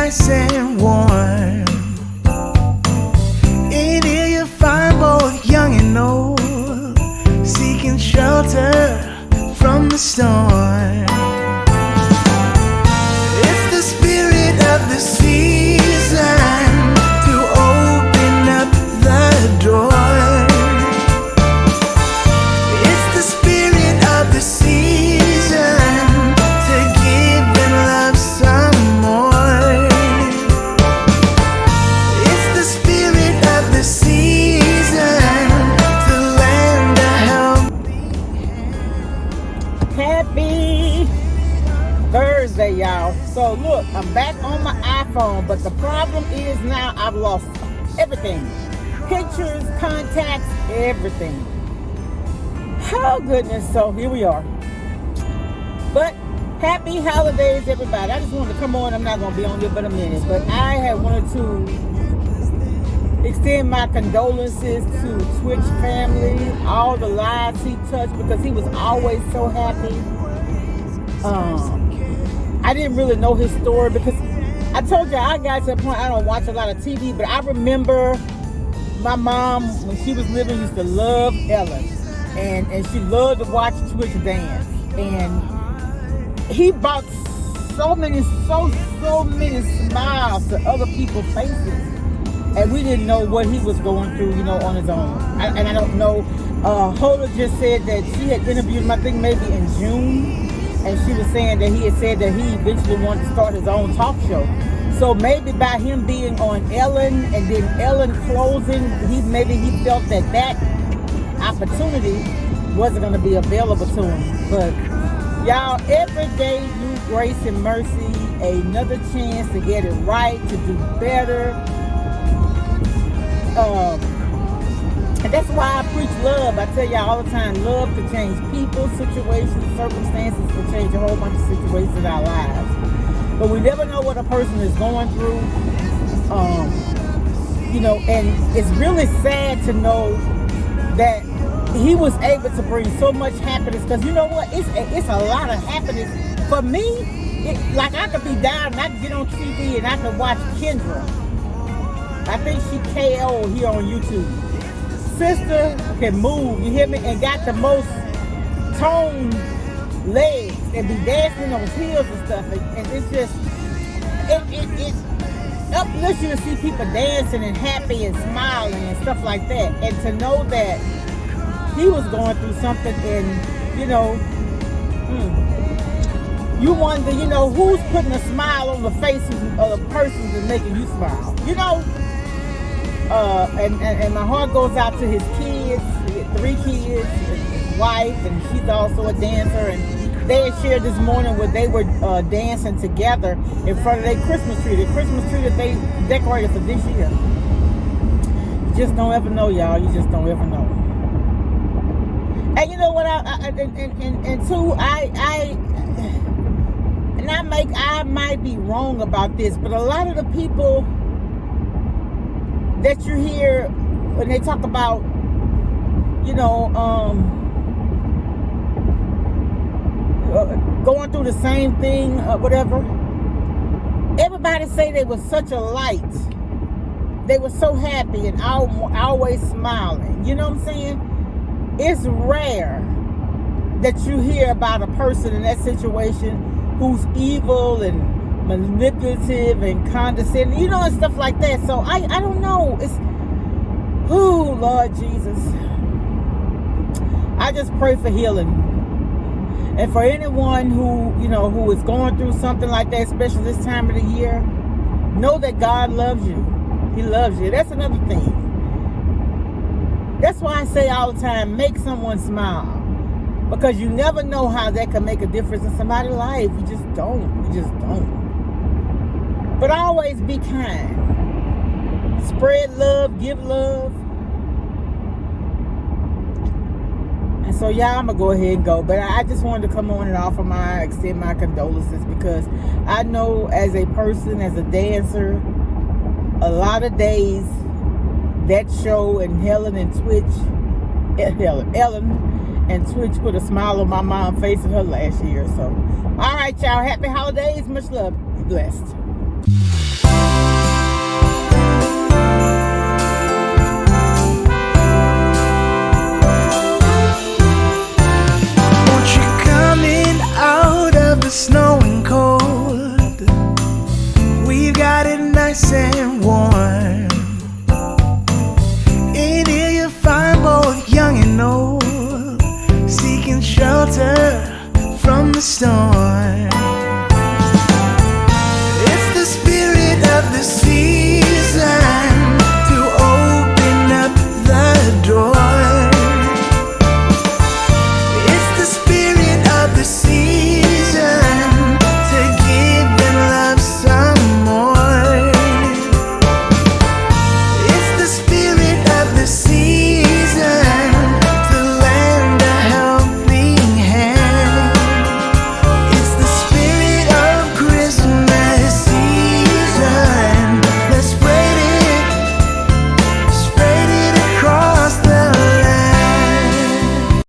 nice and warm. In here you find both young and old, seeking shelter from the storm. It's the spirit of the season to open up the door. It's the spirit of the season to give and love some more. It's the spirit of the season to lend a helping hand. Happy Thursday, y'all. So look, I'm back on my iPhone, but the problem is now I've lost everything. Pictures, contacts, everything. Oh goodness, so here we are. But happy holidays, everybody. I just wanted to come on. I'm not going to be on here but a minute, but I had wanted to extend my condolences to Twitch family, all the lives he touched, because he was always so happy. I didn't really know his story because I told you I got to the point I don't watch a lot of TV, but I remember my mom, when she was living, used to love Ellen, and she loved to watch Twitch dance, and he brought so many smiles to other people's faces, and we didn't know what he was going through, on his own. And I don't know. Hoda just said that she had interviewed him, I think maybe in June, and she was saying that he had said that he eventually wanted to start his own talk show. So maybe by him being on Ellen and then Ellen closing, he felt that opportunity wasn't going to be available to him. But y'all, every day, new grace and mercy, another chance to get it right, to do better. And that's why I preach love. I tell y'all all the time, love can change people, situations, circumstances, can change a whole bunch of situations in our lives. But we never know what a person is going through. And it's really sad to know that he was able to bring so much happiness, because you know what? It's a lot of happiness. For me, like I could be down and I could get on TV and I could watch Kendra. I think she KO here on YouTube. Sister can move, you hear me, and got the most toned legs and be dancing on heels and stuff, and it's just it uplifts you to see people dancing and happy and smiling and stuff like that, and to know that he was going through something, and you wonder, who's putting a smile on the faces of the persons and making you smile, and my heart goes out to his kids. He had 3 kids, his wife, and she's also a dancer. And they had shared this morning where they were dancing together in front of their Christmas tree. The Christmas tree that they decorated for this year. You just don't ever know, y'all. You just don't ever know. And you know what? I might be wrong about this, but a lot of the people that you hear when they talk about, going through the same thing, whatever. Everybody say they were such a light. They were so happy and always smiling. You know what I'm saying? It's rare that you hear about a person in that situation who's evil and manipulative and condescending, and stuff like that. So I don't know. It's, oh Lord Jesus, I just pray for healing, and for anyone who is going through something like that, especially this time of the year, know that God loves you. He loves you. That's another thing. That's why I say all the time, make someone smile, because you never know how that can make a difference in somebody's life. You just don't. But always be kind. Spread love, give love. And so, y'all, I'm going to go ahead and go. But I just wanted to come on and extend my condolences, because I know as a person, as a dancer, a lot of days, that show and Ellen and Twitch put a smile on my mom's face in her last year. So, all right, y'all. Happy holidays. Much love. Be blessed. it's snowing cold, we've got it nice and warm. In here you find both young and old, seeking shelter from the storm. It's the spirit of the